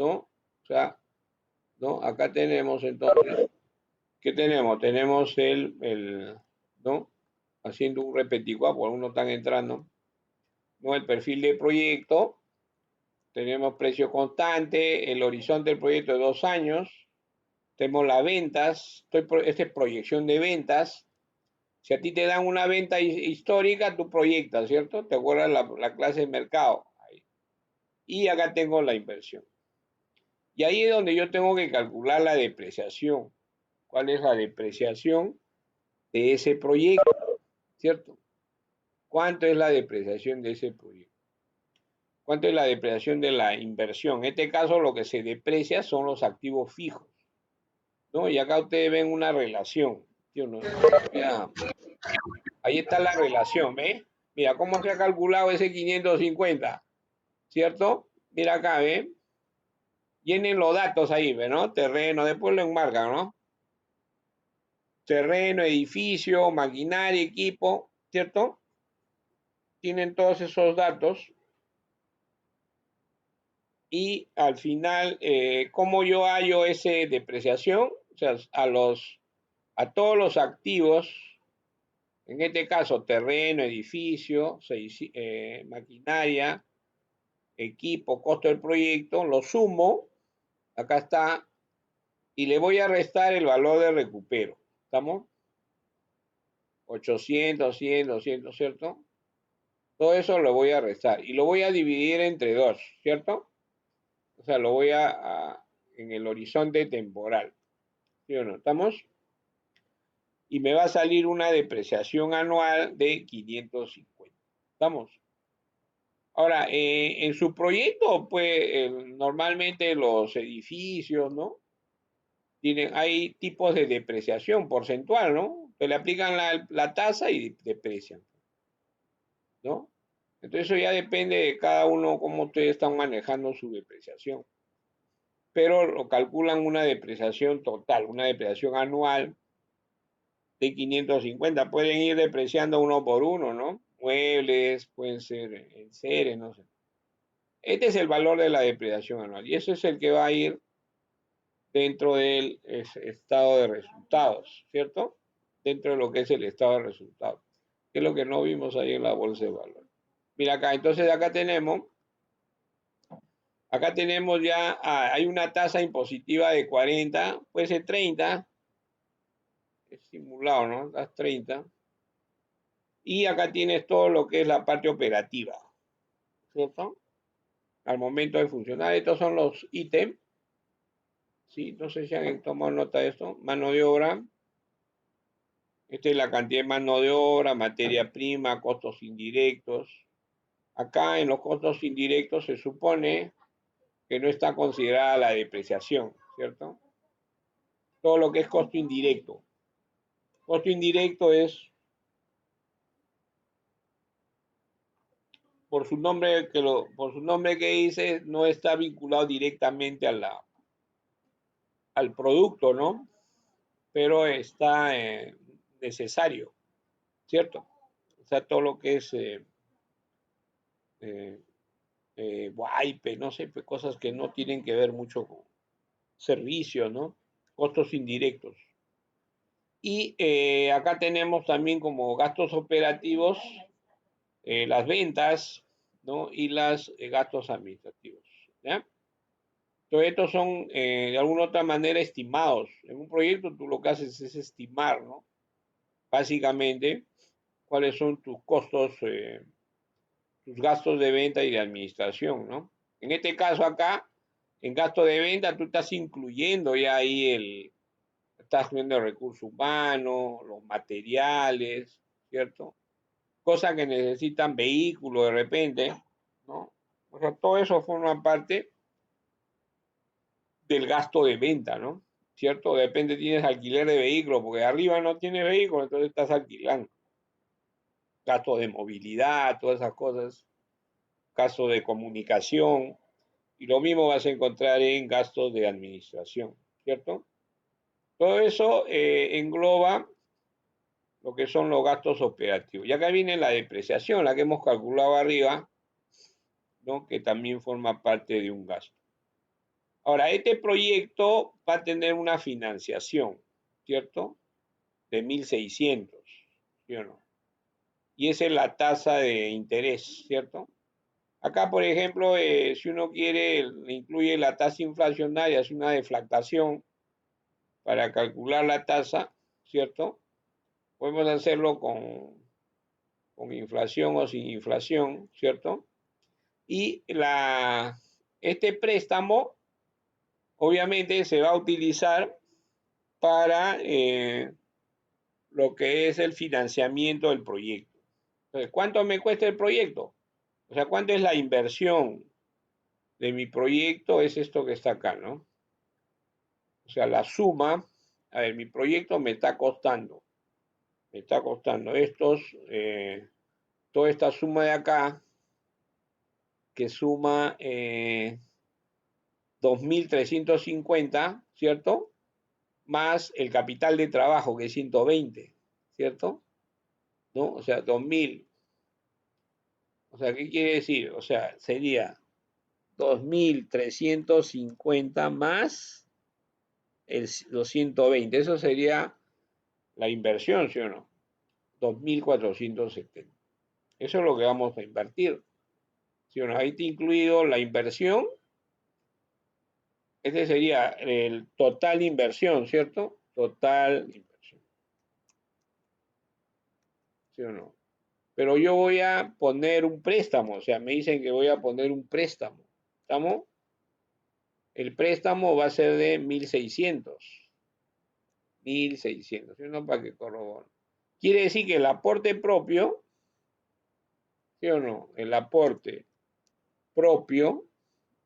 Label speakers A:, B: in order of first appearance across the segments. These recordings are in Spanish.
A: ¿no? O sea, ¿no? Acá tenemos entonces, ¿qué tenemos? Tenemos ¿no? Haciendo un repeticuá, por algunos están entrando, ¿no? El perfil de proyecto, tenemos precio constante, el horizonte del proyecto de 2 años, tenemos las ventas, esta es proyección de ventas. Si a ti te dan una venta histórica, tú proyectas, ¿cierto? Te acuerdas la clase de mercado. Y acá tengo la inversión. Y ahí es donde yo tengo que calcular la depreciación. ¿Cuál es la depreciación de ese proyecto? ¿Cierto? ¿Cuánto es la depreciación de ese proyecto? ¿Cuánto es la depreciación de la inversión? En este caso lo que se deprecia son los activos fijos, ¿no? Y acá ustedes ven una relación, ¿sí o no? Mira, ahí está la relación, ¿ves? Mira, ¿cómo se ha calculado ese 550? ¿Cierto? Mira acá, ¿ves? Llenen los datos ahí, ¿ves? ¿No? Terreno, después lo enmarcan, ¿no? Terreno, edificio, maquinaria, equipo, ¿cierto? Tienen todos esos datos y al final, ¿cómo yo hallo esa depreciación? O sea, a todos los activos, en este caso terreno, edificio, maquinaria, equipo, costo del proyecto, lo sumo, acá está, y le voy a restar el valor de recupero. ¿Estamos? 800, 100, 200, ¿cierto? Todo eso lo voy a restar y lo voy a dividir entre 2, ¿cierto? O sea, lo voy en el horizonte temporal. ¿Sí o no? ¿Estamos? Y me va a salir una depreciación anual de 550. ¿Estamos? Ahora, en su proyecto, pues normalmente los edificios, ¿no? Hay tipos de depreciación porcentual, ¿no? Que le aplican la tasa y deprecian, ¿no? Entonces eso ya depende de cada uno cómo ustedes están manejando su depreciación. Pero lo calculan una depreciación total, una depreciación anual de 550. Pueden ir depreciando uno por uno, ¿no? Muebles, pueden ser en serie, no sé. Este es el valor de la depreciación anual y eso es el que va a ir dentro del estado de resultados, ¿cierto? Dentro de lo que es el estado de resultados, que es lo que no vimos ahí en la bolsa de valores. Mira acá, entonces acá tenemos ya, hay una tasa impositiva de 40, puede ser 30, es simulado, ¿no? Das 30. Y acá tienes todo lo que es la parte operativa, ¿cierto? Al momento de funcionar, estos son los ítems, ¿sí? No sé si han tomado nota de esto. Mano de obra, esta es la cantidad de mano de obra, materia prima, costos indirectos. Acá en los costos indirectos se supone que no está considerada la depreciación, ¿cierto? Todo lo que es costo indirecto. Costo indirecto es, por su nombre que dice, no está vinculado directamente al producto, ¿no? Pero está necesario, ¿cierto? O sea, todo lo que es eh, wipe, no sé, pues cosas que no tienen que ver mucho con servicios, ¿no? Costos indirectos. Y acá tenemos también como gastos operativos las ventas, ¿no? Y los gastos administrativos, ¿ya? Todo estos son de alguna otra manera estimados. En un proyecto tú lo que haces es estimar, ¿no? Básicamente, cuáles son tus costos, tus gastos de venta y de administración, ¿no? En este caso acá, en gasto de venta, tú estás incluyendo ya ahí estás viendo el recurso humano, los materiales, ¿cierto? Cosas que necesitan vehículos de repente, ¿no? O sea, todo eso forma parte del gasto de venta, ¿no? ¿Cierto? Depende, tienes alquiler de vehículos, porque arriba no tienes vehículos, entonces estás alquilando. Gasto de movilidad, todas esas cosas, gasto de comunicación, y lo mismo vas a encontrar en gastos de administración, ¿cierto? Todo eso engloba lo que son los gastos operativos. Y acá viene la depreciación, la que hemos calculado arriba, ¿no? Que también forma parte de un gasto. Ahora, este proyecto va a tener una financiación, ¿cierto? De 1.600, ¿sí o no? Y esa es la tasa de interés, ¿cierto? Acá, por ejemplo, si uno quiere, incluye la tasa inflacionaria, es una deflactación para calcular la tasa, ¿cierto? Podemos hacerlo con inflación o sin inflación, ¿cierto? Y este préstamo, obviamente, se va a utilizar para lo que es el financiamiento del proyecto. Entonces, ¿cuánto me cuesta el proyecto? O sea, ¿cuánto es la inversión de mi proyecto? Es esto que está acá, ¿no? O sea, la suma, a ver, mi proyecto me está costando toda esta suma de acá, que suma 2.350, ¿cierto? Más el capital de trabajo, que es 120, ¿cierto? ¿No? O sea, 2.000. O sea, ¿qué quiere decir? O sea, sería 2.350 más los 120. Eso sería la inversión, ¿sí o no? 2.470. Eso es lo que vamos a invertir. ¿Sí o no? Ahí está incluido la inversión. Este sería el total inversión, ¿cierto? Total inversión. ¿Sí o no? Pero yo voy a poner un préstamo, o sea, me dicen que voy a poner un préstamo. ¿Estamos? El préstamo va a ser de 1.600. 1.600, ¿sí o no? Para que corrobore. Quiere decir que el aporte propio, ¿sí o no? El aporte propio,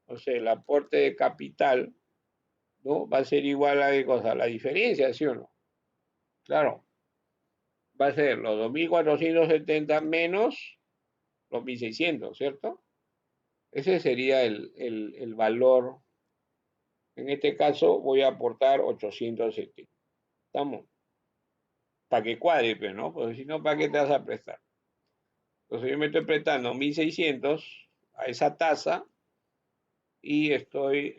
A: o sea, el aporte de capital, ¿no? Va a ser igual a qué cosa, la diferencia, ¿sí o no? Claro, va a ser los 2.470 menos los 1.600, ¿cierto? Ese sería el valor. En este caso voy a aportar 870. ¿Estamos? Para que cuadre, pero no, porque si no, ¿para qué te vas a prestar? Entonces yo me estoy prestando 1.600 a esa tasa y estoy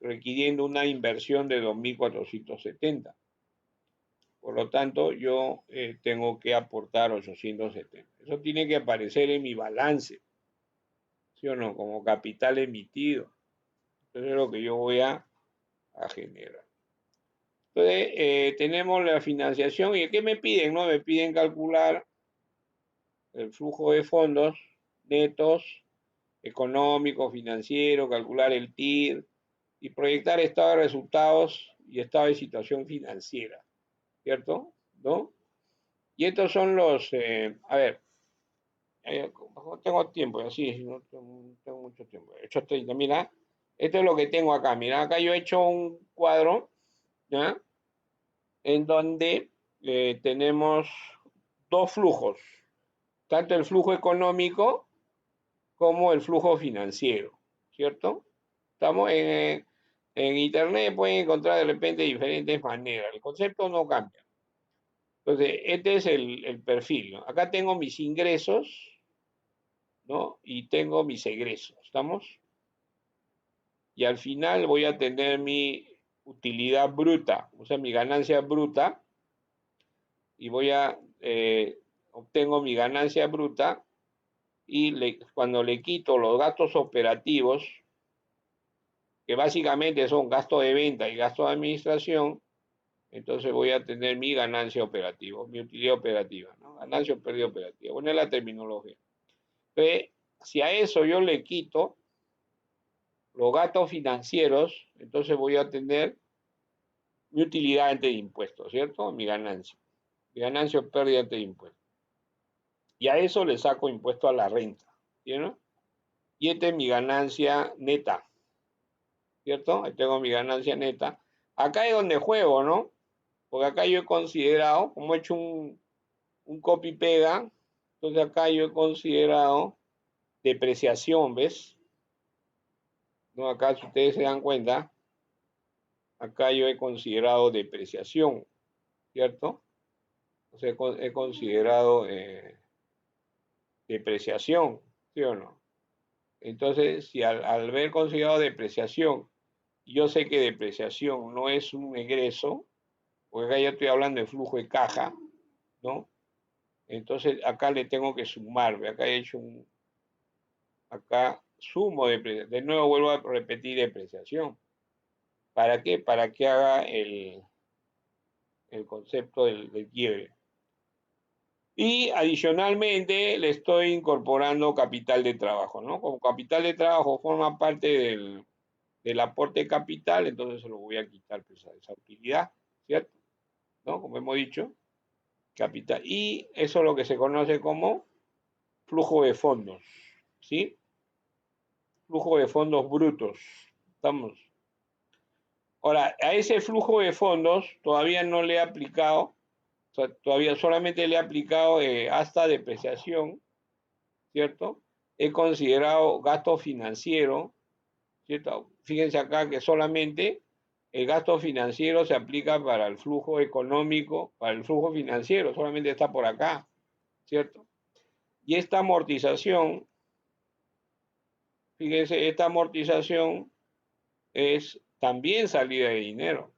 A: requiriendo una inversión de 2.470. Por lo tanto, yo tengo que aportar 870. Eso tiene que aparecer en mi balance, ¿sí o no? Como capital emitido. Eso es lo que yo voy a generar. Entonces, tenemos la financiación. ¿Y qué me piden? No? Me piden calcular el flujo de fondos netos, económico, financiero, calcular el TIR y proyectar estado de resultados y estado de situación financiera, ¿cierto? ¿No? Y estos son los, a ver, no tengo tiempo, así, no tengo mucho tiempo. He hecho 30, mira, esto es lo que tengo acá, mira, acá yo he hecho un cuadro, ¿ya? En donde tenemos dos flujos, tanto el flujo económico como el flujo financiero, ¿cierto? Estamos en Internet, pueden encontrar de repente diferentes maneras, el concepto no cambia. Entonces, este es el perfil, ¿no? Acá tengo mis ingresos, ¿no? Y tengo mis egresos, ¿estamos? Y al final voy a tener mi utilidad bruta, o sea, mi ganancia bruta, y obtengo mi ganancia bruta, y cuando le quito los gastos operativos, que básicamente son gasto de venta y gasto de administración, entonces voy a tener mi ganancia operativa, mi utilidad operativa, ¿no? Ganancia o pérdida operativa. Bueno, es la terminología. Entonces, si a eso yo le quito los gastos financieros, entonces voy a tener mi utilidad antes de impuestos, ¿cierto? Mi ganancia. Mi ganancia o pérdida antes de impuestos. Y a eso le saco impuesto a la renta, ¿cierto? Y esta es mi ganancia neta, ¿cierto? Ahí tengo mi ganancia neta. Acá es donde juego, ¿no? Porque acá yo he considerado, como he hecho un copy-pega, entonces acá yo he considerado depreciación, ¿ves? ¿No? Acá, si ustedes se dan cuenta, acá yo he considerado depreciación, ¿cierto? O sea, he considerado depreciación, ¿sí o no? Entonces, si al ver considerado depreciación, yo sé que depreciación no es un egreso, porque acá ya estoy hablando de flujo de caja, ¿no? Entonces acá le tengo que sumar, acá he hecho acá sumo depreciación, de nuevo vuelvo a repetir depreciación. ¿Para qué? Para que haga el concepto del quiebre. Y adicionalmente le estoy incorporando capital de trabajo, ¿no? Como capital de trabajo forma parte del aporte de capital, entonces se lo voy a quitar pues, a esa utilidad, ¿cierto? ¿No? Como hemos dicho, capital. Y eso es lo que se conoce como flujo de fondos, ¿sí? Flujo de fondos brutos. Estamos. Ahora, a ese flujo de fondos todavía no le he aplicado, o sea, todavía solamente le he aplicado hasta depreciación, ¿cierto? He considerado gasto financiero, ¿cierto? Fíjense acá que solamente el gasto financiero se aplica para el flujo económico, para el flujo financiero, solamente está por acá, ¿cierto? Y esta amortización, fíjense, esta amortización es también salida de dinero,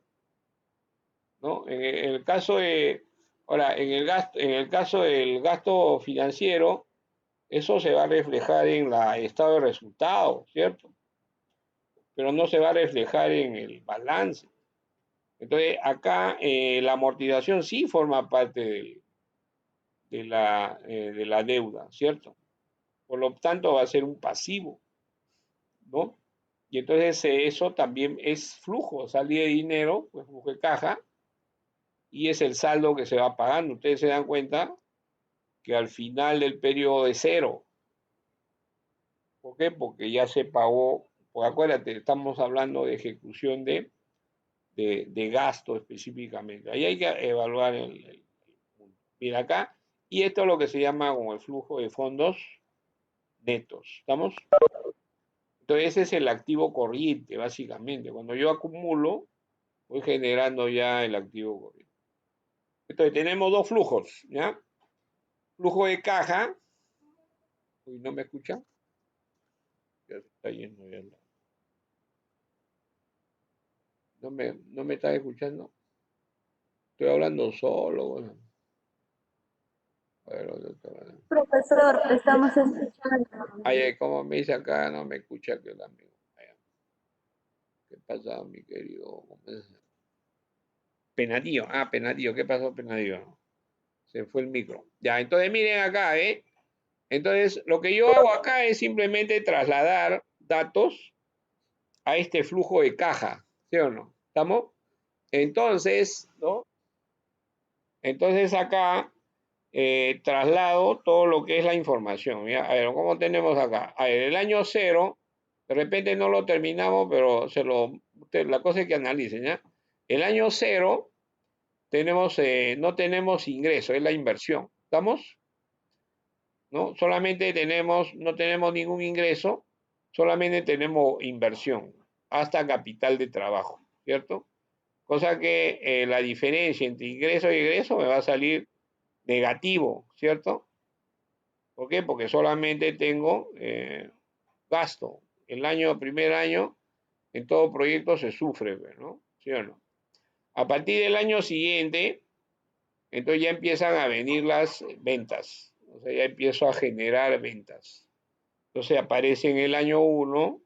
A: ¿no? En el caso de, ahora, en el caso del gasto financiero, eso se va a reflejar en la estado de resultados, ¿cierto? Pero no se va a reflejar en el balance. Entonces, acá la amortización sí forma parte de la deuda, ¿cierto? Por lo tanto, va a ser un pasivo, ¿no? Y entonces eso también es flujo, salida de dinero, pues flujo de caja, y es el saldo que se va pagando. Ustedes se dan cuenta que al final del periodo es cero. ¿Por qué? Porque ya se pagó, porque acuérdate, estamos hablando de ejecución de gasto específicamente. Ahí hay que evaluar el punto. Mira acá, y esto es lo que se llama como el flujo de fondos netos. ¿Estamos? Entonces ese es el activo corriente, básicamente. Cuando yo acumulo, voy generando ya el activo corriente. Entonces tenemos dos flujos, ¿ya? Flujo de caja. Uy, ¿no me escuchan? Ya se está yendo ya. No me está escuchando. Estoy hablando solo, bueno. A ver, ¿dónde está?
B: Profesor, te estamos escuchando.
A: Ay, como me dice acá, no me escucha que el amigo. ¿Qué pasa, mi querido? Penadillo. Ah, Penadillo. ¿Qué pasó, Penadillo? Se fue el micro. Ya, entonces miren acá, ¿eh? Entonces, lo que yo hago acá es simplemente trasladar datos a este flujo de caja, ¿sí o no? ¿Estamos? Entonces, ¿no? Entonces acá traslado todo lo que es la información. ¿Ya? A ver, ¿cómo tenemos acá? A ver, el año cero, de repente no lo terminamos, pero la cosa es que analicen, ¿ya? El año cero tenemos, no tenemos ingreso, es la inversión. ¿Estamos? ¿No? Solamente tenemos, no tenemos ningún ingreso, solamente tenemos inversión, hasta capital de trabajo, ¿cierto? Cosa que la diferencia entre ingreso y egreso me va a salir negativo, ¿cierto? ¿Por qué? Porque solamente tengo gasto. Primer año, en todo proyecto se sufre, ¿no? ¿Sí o no? A partir del año siguiente, entonces ya empiezan a venir las ventas. O sea, ya empiezo a generar ventas. Entonces aparece en el año 1,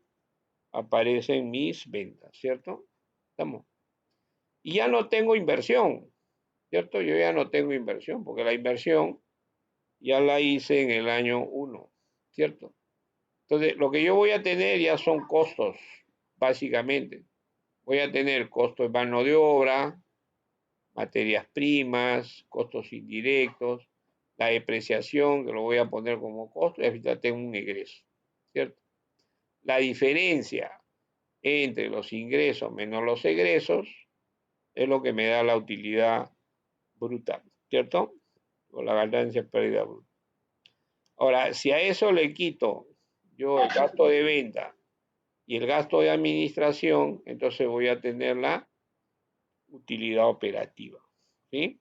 A: aparecen mis ventas, ¿cierto? ¿Estamos? Y ya no tengo inversión, ¿cierto? Yo ya no tengo inversión, porque la inversión ya la hice en el año 1, ¿cierto? Entonces, lo que yo voy a tener ya son costos, básicamente. Voy a tener costos de mano de obra, materias primas, costos indirectos, la depreciación, que lo voy a poner como costo, y ahorita tengo un egreso, ¿cierto? La diferencia entre los ingresos menos los egresos es lo que me da la utilidad bruta, ¿cierto? O la ganancia pérdida bruta. Ahora, si a eso le quito yo el gasto de venta y el gasto de administración, entonces voy a tener la utilidad operativa, ¿sí?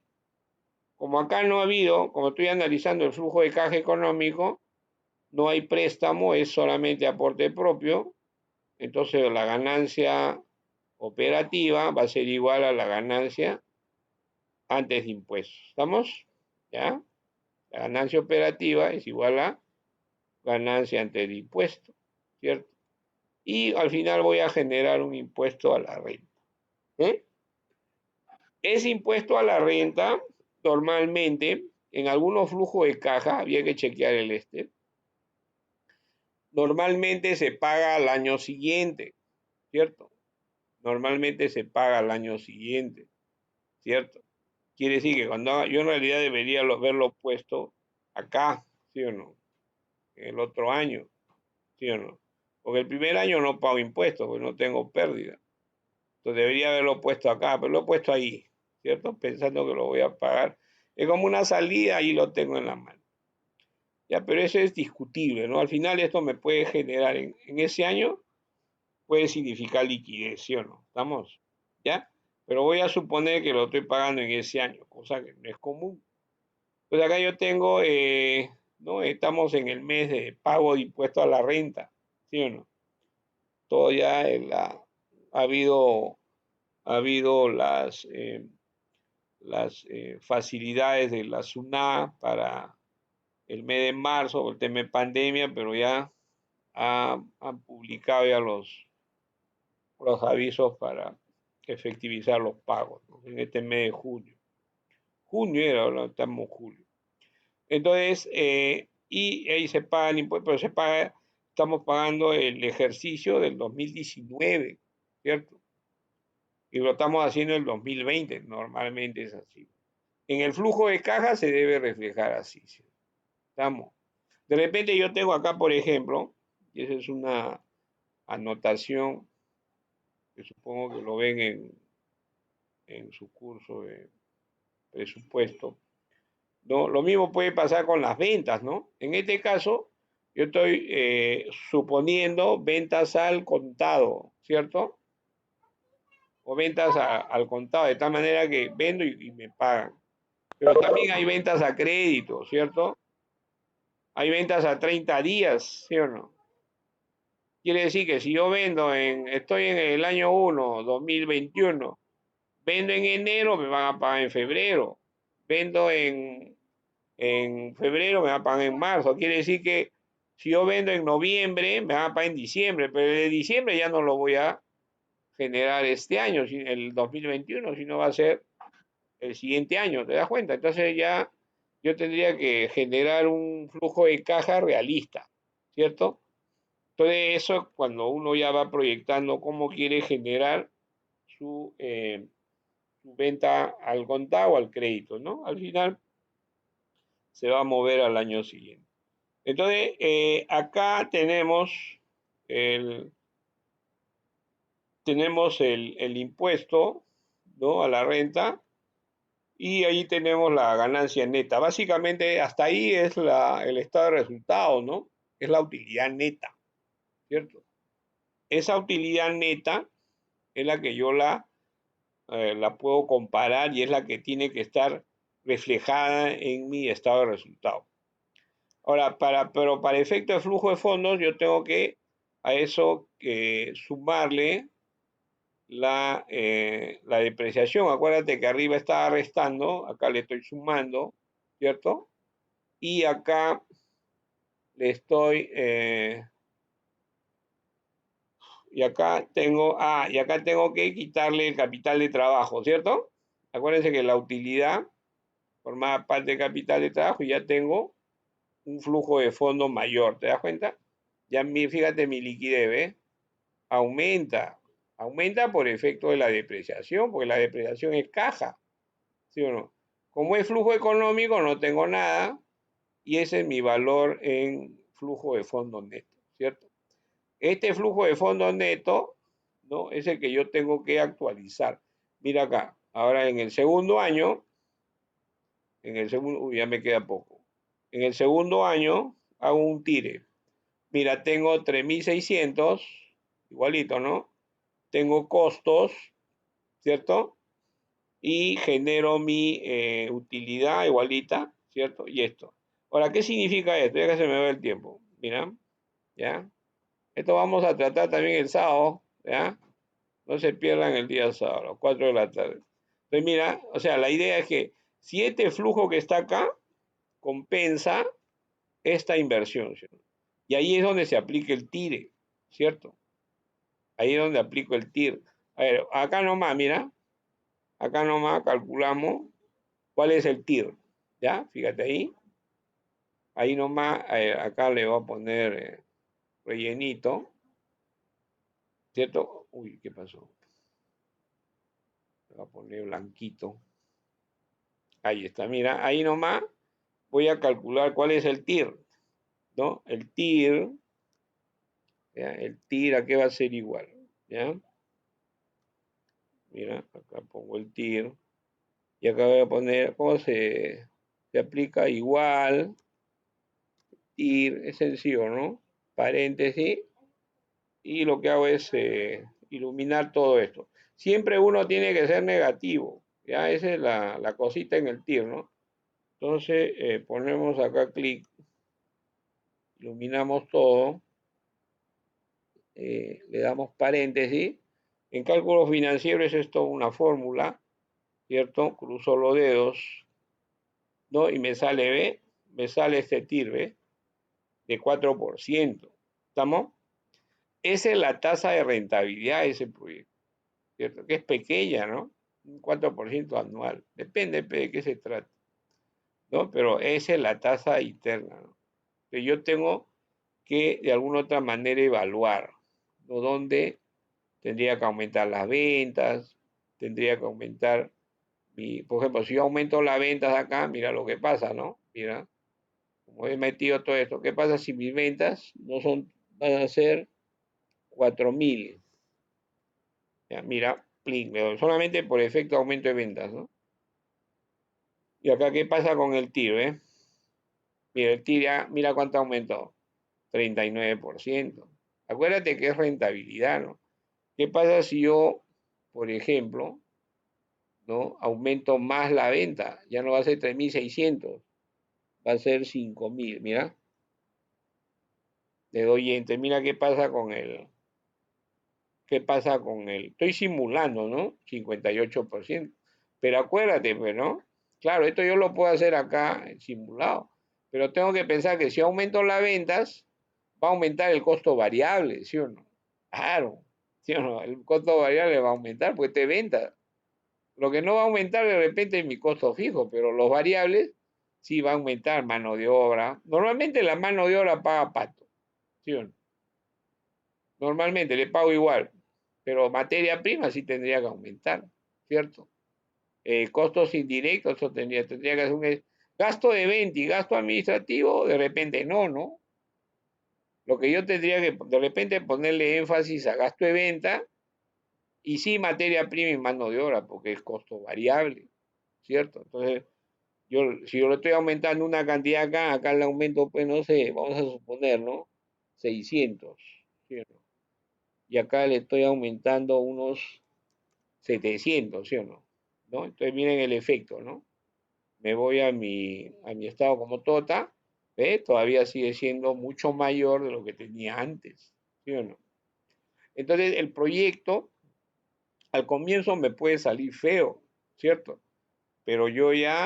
A: Como acá no ha habido, como estoy analizando el flujo de caja económico, no hay préstamo, es solamente aporte propio, entonces la ganancia operativa va a ser igual a la ganancia antes de impuestos. ¿Estamos? ¿Ya? La ganancia operativa es igual a ganancia antes de impuesto, ¿cierto? Y al final voy a generar un impuesto a la renta. ¿Eh? Ese impuesto a la renta, normalmente, en algunos flujos de caja, había que chequear el normalmente se paga al año siguiente, ¿cierto? Normalmente se paga al año siguiente, ¿cierto? Quiere decir que cuando yo en realidad debería haberlo puesto acá, ¿sí o no? El otro año, ¿sí o no? Porque el primer año no pago impuestos, porque no tengo pérdida. Entonces debería haberlo puesto acá, pero lo he puesto ahí, ¿cierto? Pensando que lo voy a pagar. Es como una salida y lo tengo en la mano. Ya, pero eso es discutible, ¿no? Al final esto me puede generar en ese año, puede significar liquidez, ¿sí o no? ¿Estamos? ¿Ya? Pero voy a suponer que lo estoy pagando en ese año, cosa que no es común. Pues acá yo tengo, ¿no? Estamos en el mes de pago de impuesto a la renta, ¿sí o no? Todo ya ha habido las facilidades de la SUNAT para el mes de marzo, por el tema de pandemia, pero ya han publicado ya los avisos para efectivizar los pagos, ¿no? En este mes de junio. Junio era, ahora estamos en julio. Entonces, y ahí se pagan impuestos, pero estamos pagando el ejercicio del 2019, ¿cierto? Y lo estamos haciendo en el 2020, normalmente es así. En el flujo de caja se debe reflejar así, ¿sí? ¿Estamos? De repente yo tengo acá, por ejemplo, y esa es una anotación que supongo que lo ven en su curso de presupuesto, ¿no? Lo mismo puede pasar con las ventas, ¿no? En este caso, yo estoy suponiendo ventas al contado, ¿cierto? O ventas al contado, de tal manera que vendo y me pagan. Pero también hay ventas a crédito, ¿cierto? Hay ventas a 30 días, ¿sí o no? Quiere decir que si yo estoy en el año 1, 2021, vendo en enero, me van a pagar en febrero. Vendo en febrero, me van a pagar en marzo. Quiere decir que si yo vendo en noviembre, me van a pagar en diciembre, pero de diciembre ya no lo voy a generar este año, el 2021, sino va a ser el siguiente año, ¿te das cuenta? Entonces ya yo tendría que generar un flujo de caja realista, ¿cierto? Entonces eso cuando uno ya va proyectando cómo quiere generar su venta al contado o al crédito, ¿no? Al final se va a mover al año siguiente. Entonces, acá el, tenemos el impuesto, ¿no? A la renta y ahí tenemos la ganancia neta. Básicamente, hasta ahí es el estado de resultados, ¿no? Es la utilidad neta, ¿cierto? Esa utilidad neta es la que yo la puedo comparar y es la que tiene que estar reflejada en mi estado de resultados. Ahora, pero para efecto de flujo de fondos, yo tengo que a eso sumarle la depreciación. Acuérdate que arriba estaba restando, acá le estoy sumando, ¿cierto? Y acá le estoy, y acá tengo que quitarle el capital de trabajo, ¿cierto? Acuérdense que la utilidad formaba parte del capital de trabajo y ya tengo un flujo de fondo mayor, ¿te das cuenta? Ya fíjate mi liquidez, ¿ves? Aumenta, aumenta por efecto de la depreciación, porque la depreciación es caja, ¿sí o no? Como es flujo económico, no tengo nada, y ese es mi valor en flujo de fondo neto, ¿cierto? Este flujo de fondo neto, ¿no? Es el que yo tengo que actualizar. Mira acá, ahora en el segundo año, ya me queda poco. En el segundo año hago un tire. Mira, tengo 3.600, igualito, ¿no? Tengo costos, ¿cierto? Y genero mi utilidad igualita, ¿cierto? Y esto. Ahora, ¿qué significa esto? Ya que se me va el tiempo. mira, ¿ya? Esto vamos a tratar también el sábado, ¿ya? No se pierdan el día sábado, a las 4 de la tarde. Entonces, mira, o sea, la idea es que si este flujo que está acá compensa esta inversión, ¿sí? Y ahí es donde se aplica el TIR, ¿cierto? Ahí es donde aplico el TIR. A ver, acá nomás, mira, acá nomás calculamos cuál es el TIR, ¿ya? Fíjate ahí. Ahí nomás, acá le voy a poner rellenito, ¿cierto? Uy, ¿qué pasó? Le voy a poner blanquito. Ahí está, mira, ahí nomás voy a calcular cuál es el TIR, ¿no? El TIR, ¿ya? El TIR, ¿a qué va a ser igual? ¿Ya? Mira, acá pongo el TIR y acá voy a poner, ¿cómo se aplica? Igual, TIR, es sencillo, ¿no? Paréntesis, y lo que hago es iluminar todo esto. Siempre uno tiene que ser negativo, ¿ya? Esa es la cosita en el TIR, ¿no? Entonces, ponemos acá clic, iluminamos todo, le damos paréntesis. En cálculos financieros es esto una fórmula, ¿cierto? Cruzo los dedos, ¿no? Y me sale, ¿ve? Me sale este TIR, ¿ve? De 4%. ¿Estamos? Esa es la tasa de rentabilidad de ese proyecto, ¿cierto? Que es pequeña, ¿no? Un 4% anual. Depende de qué se trata, ¿no? Pero esa es la tasa interna, ¿no? Que yo tengo que de alguna otra manera evaluar, ¿no? Dónde tendría que aumentar las ventas, tendría que aumentar por ejemplo, si yo aumento las ventas acá, mira lo que pasa, ¿no? Mira, como he metido todo esto, ¿qué pasa si mis ventas no son, van a ser 4.000? Ya, mira, plin, solamente por efecto aumento de ventas, ¿no? Y acá, ¿qué pasa con el TIR, Mira, el TIR ya, mira cuánto aumentó, 39%. Acuérdate que es rentabilidad, ¿no? ¿Qué pasa si yo, por ejemplo, ¿no? Aumento más la venta, ya no va a ser 3.600, va a ser 5.000, mira, le doy enter, mira qué pasa con el, estoy simulando, ¿no? 58%, pero acuérdate, pues, ¿no? Claro, esto yo lo puedo hacer acá simulado, pero tengo que pensar que si aumento las ventas, va a aumentar el costo variable, ¿sí o no? Claro, ¿sí o no? El costo variable va a aumentar, pues te venta. Lo que no va a aumentar de repente es mi costo fijo, pero los variables sí va a aumentar, mano de obra. Normalmente la mano de obra paga pato, ¿sí o no? Normalmente le pago igual, pero materia prima sí tendría que aumentar, ¿cierto? Costos indirectos, eso tendría que hacer un gasto de venta y gasto administrativo, de repente no, ¿no? Lo que yo tendría que de repente ponerle énfasis a gasto de venta y sí materia prima y mano de obra, porque es costo variable, ¿cierto? Entonces, si yo le estoy aumentando una cantidad acá, acá el aumento, pues no sé, vamos a suponer, ¿no? 600, ¿sí o no? Y acá le estoy aumentando unos 700, ¿sí o no? ¿No? Entonces miren el efecto, ¿no? Me voy a mi estado como tota, ¿ve? Todavía sigue siendo mucho mayor de lo que tenía antes, ¿sí o no? Entonces el proyecto al comienzo me puede salir feo, ¿cierto? Pero yo ya